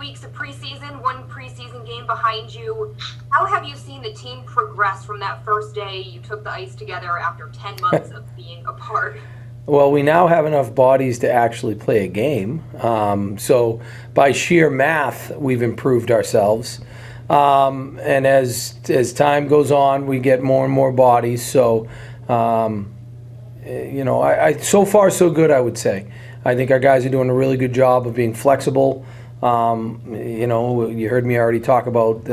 weeks of preseason, one preseason game behind you. How have you seen the team progress from that first day you took the ice together after 10 months of being apart? Well, we now have enough bodies to actually play a game. So by sheer math, we've improved ourselves. And as time goes on, we get more and more bodies. So, so far so good, I would say. I think our guys are doing a really good job of being flexible. You heard me already talk about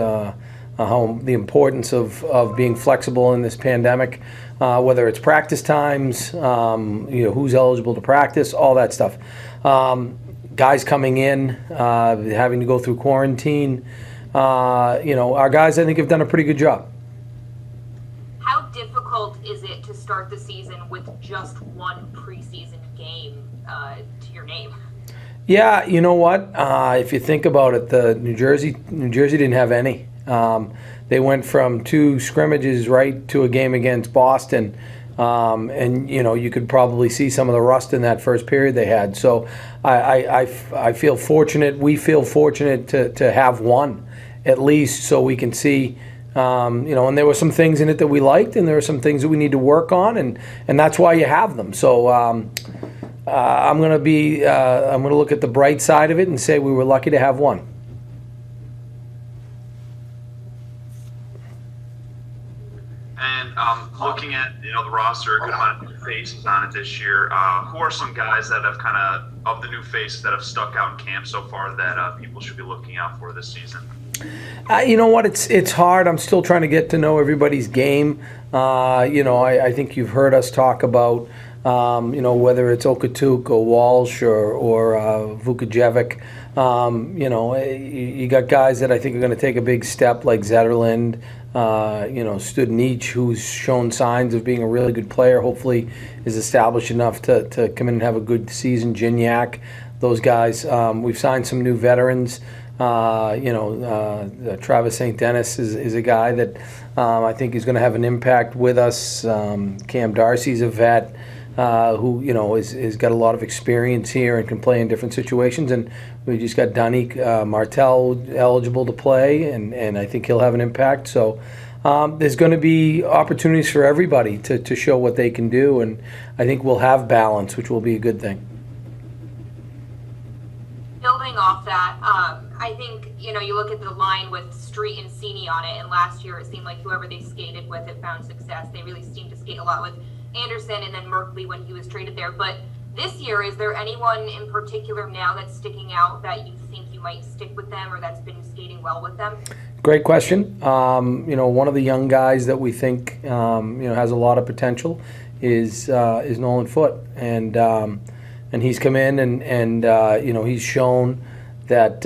how the importance of being flexible in this pandemic, whether it's practice times, who's eligible to practice, all that stuff. Guys coming in, having to go through quarantine. Our guys, I think, have done a pretty good job. How difficult is it to start the season with just one preseason game to your name? Yeah, you know what? If you think about it, the New Jersey didn't have any. They went from 2 scrimmages right to a game against Boston, and you could probably see some of the rust in that first period they had. So I feel fortunate. We feel fortunate to have one at least, so we can see. And there were some things in it that we liked, and there were some things that we need to work on, and that's why you have them. So I'm going to look at the bright side of it and say we were lucky to have one. And looking at the roster, a good amount of new faces on it this year. Who are some guys that have kind of the new faces that have stuck out in camp so far that people should be looking out for this season? You know what? It's hard. I'm still trying to get to know everybody's game. I think you've heard us talk about whether it's Okatuk or Walsh or Vukojevic. You got guys that I think are going to take a big step, like Zetterlund, Studnich, who's shown signs of being a really good player, hopefully is established enough to come in and have a good season. Gignac, those guys. We've signed some new veterans. Travis St. Dennis is a guy that I think is going to have an impact with us. Cam Darcy's a vet who is got a lot of experience here and can play in different situations. And we just got Dennehy Martel eligible to play, and I think he'll have an impact. So there's going to be opportunities for everybody to show what they can do, and I think we'll have balance, which will be a good thing. Building off that, I think, you look at the line with Street and Cini on it, and last year it seemed like whoever they skated with, it found success. They really seemed to skate a lot with Anderson and then Merkley when he was traded there. But this year, is there anyone in particular now that's sticking out that you think you might stick with them or that's been skating well with them? Great question. One of the young guys that we think has a lot of potential is Nolan Foote, and he's come in and he's shown that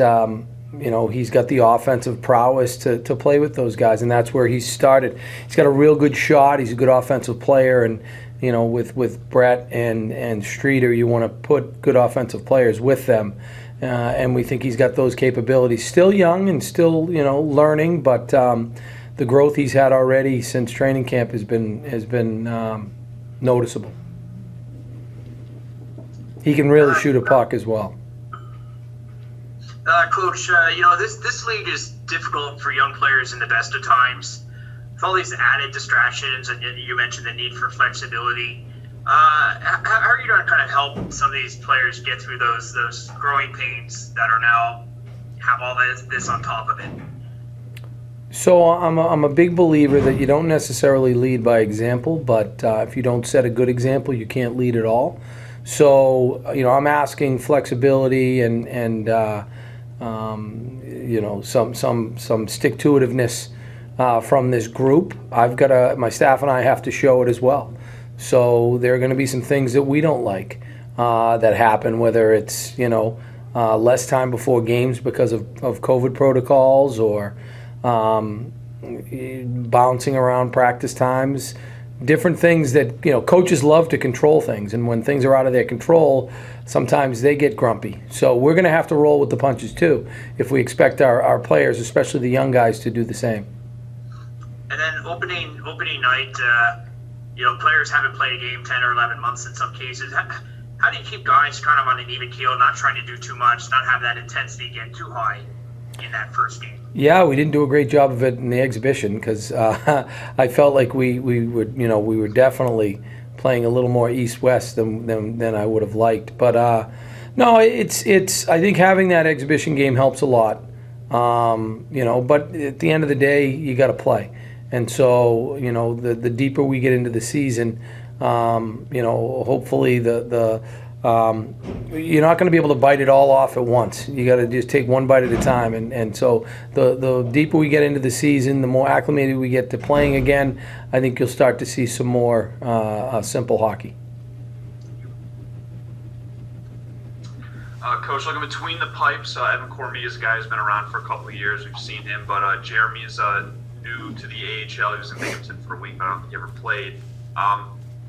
he's got the offensive prowess to play with those guys, and that's where he started. He's got a real good shot. He's a good offensive player, and with Brett and Streeter, you want to put good offensive players with them, and we think he's got those capabilities. Still young and still learning, but the growth he's had already since training camp has been noticeable. He can really shoot a puck as well. Coach, this league is difficult for young players in the best of times. With all these added distractions, and you mentioned the need for flexibility, how are you going to kind of help some of these players get through those growing pains that are now have all this on top of it? So I'm a big believer that you don't necessarily lead by example, but if you don't set a good example, you can't lead at all. So I'm asking flexibility and some stick-to-itiveness from this group. My staff and I have to show it as well. So there are going to be some things that we don't like that happen, whether it's less time before games because of COVID protocols or bouncing around practice times. Different things that coaches love to control things, and when things are out of their control, sometimes they get grumpy. So we're going to have to roll with the punches too if we expect our players, especially the young guys, to do the same. And then opening night, players haven't played a game 10 or 11 months in some cases. how do you keep guys kind of on an even keel, not trying to do too much, not have that intensity get too high in that first game? Yeah, we didn't do a great job of it in the exhibition because I felt like we were definitely playing a little more east-west than I would have liked. But no, it's I think having that exhibition game helps a lot. But at the end of the day, you got to play, and so the deeper we get into the season, hopefully you're not going to be able to bite it all off at once. You got to just take one bite at a time, and so the deeper we get into the season, the more acclimated we get to playing again. I think you'll start to see some more simple hockey. Coach, looking between the pipes, Evan Cormier's a guy who's been around for a couple of years. We've seen him, but Jeremy is new to the AHL. He was in Binghamton for a week, but I don't think he ever played.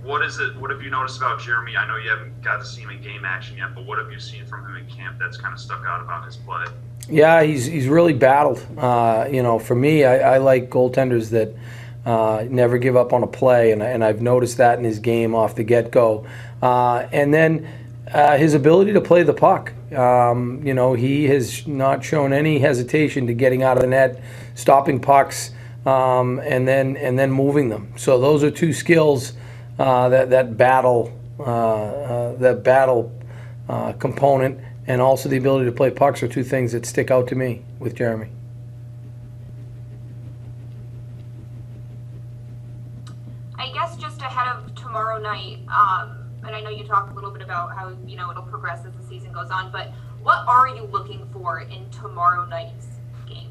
What have you noticed about Jeremy? I know you haven't got to see him in game action yet, but what have you seen from him in camp that's kind of stuck out about his play? Yeah, he's really battled. For me, I like goaltenders that never give up on a play, and I've noticed that in his game off the get-go. And then his ability to play the puck. He has not shown any hesitation to getting out of the net, stopping pucks, and then moving them. So those are two skills that battle component, and also the ability to play pucks are two things that stick out to me with Jeremy. I guess just ahead of tomorrow night, and I know you talked a little bit about how it'll progress as the season goes on, but what are you looking for in tomorrow night's game?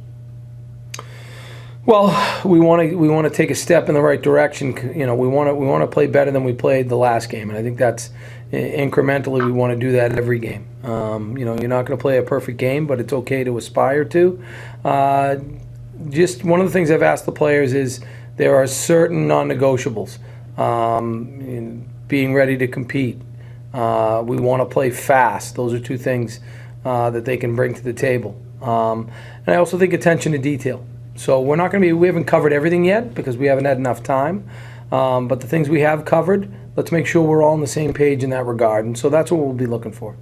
Well, we want to take a step in the right direction. We want to play better than we played the last game, and I think that's incrementally. We want to do that every game. You're not going to play a perfect game, but it's okay to aspire to. Just one of the things I've asked the players is there are certain non-negotiables. Being ready to compete. We want to play fast. Those are two things that they can bring to the table. And I also think attention to detail. So we haven't covered everything yet because we haven't had enough time. But the things we have covered, let's make sure we're all on the same page in that regard. And so that's what we'll be looking for.